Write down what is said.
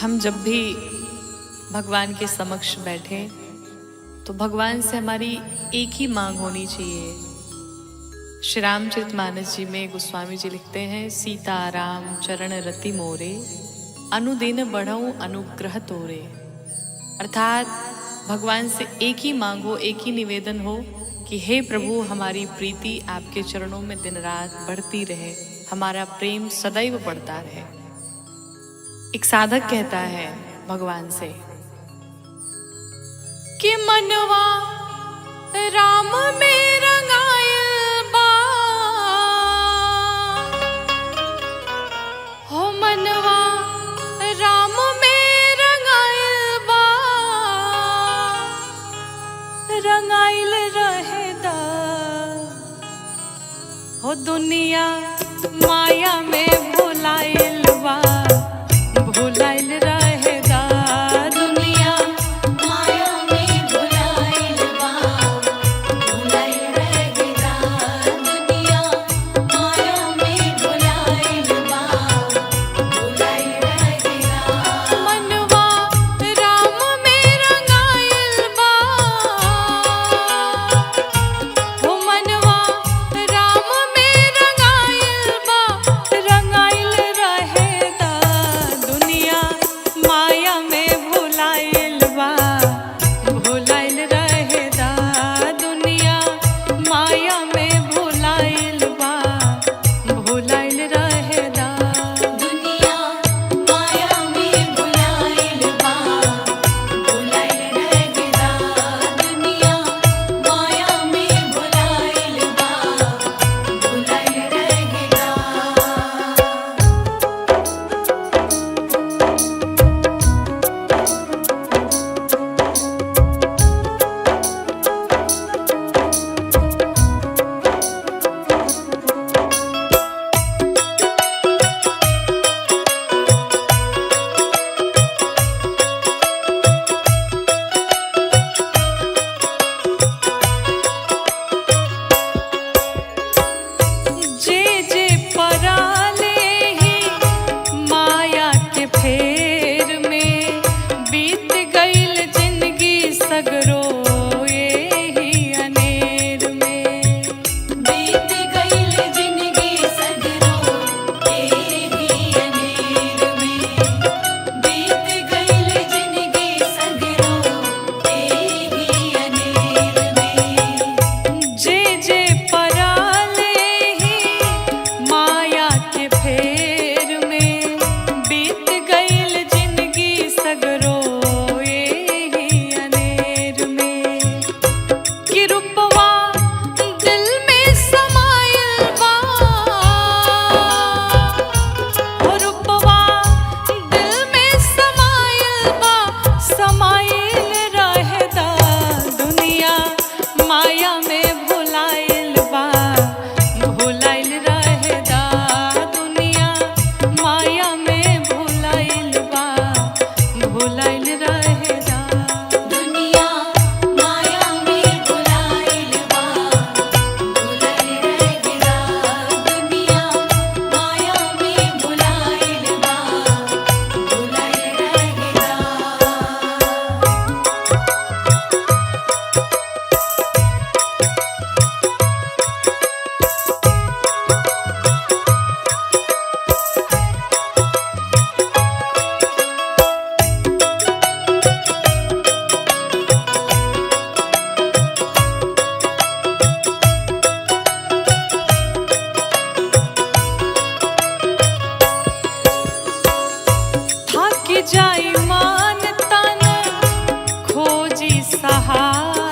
हम जब भी भगवान के समक्ष बैठे तो भगवान से हमारी एक ही मांग होनी चाहिए। श्री रामचरितमानस जी में गोस्वामी जी लिखते हैं, सीता राम चरण रति मोरे, अनुदिन बढ़ऊं अनुग्रह तोरे। अर्थात भगवान से एक ही मांग हो, एक ही निवेदन हो कि हे प्रभु, हमारी प्रीति आपके चरणों में दिन रात बढ़ती रहे, हमारा प्रेम सदैव बढ़ता रहे। एक साधक कहता है भगवान से कि मनवा राम में रंगायल बा, हो मनवा राम में रंगायल बा, रंगाइल रहेदा हो दुनिया माया में भुलाइल बा, भुलाइल रहेदा दुनिया माया में भुलाइल बा, भुलाइल रहेदा दुनिया माया में भुलाइल बा, भुलाइल रहेदा। मनवा राम में रंगाइल बा, हो मनवा राम में रंगाइल बा, रंगाइल रहेदा दुनिया माया में भुलाइल बा, भुलाइल रहेदा दुनिया माया में भुलाइल बा, भुलाइल रहेदा दुनिया माया में भुलाइल बा, भुलाइल रहेदा दुनिया माया में भुलाइल बा, भुलाइल रहेदा। जे जे पराले ही माया के फेर में, बीत गईल जिंदगी सगरो एही अनेर में, बीत गईल जिंदगी सगरो एही अनेर में, बीत गईल जिंदगी सगरो एही अनेर में। जे जे पराले ही माया के फेर में, बीत गईल जिंदगी सगरो एही अनेर में। कि रूपवा दिल में समाइल बा, हो रूपवा दिल में समाइल बा, समाइल रहेदा दुनिया माया में भुलाइल बा, भुलाइल रहेदा दुनिया माया में भुलाइल बा, भुलाइल रहेदा दुनिया माया में भुलाइल बा, भुलाइल रहेदा दुनिया माया में भुलाइल बा, भुलाइल रहेदा। थक जाई मान तन खोजी सहारा,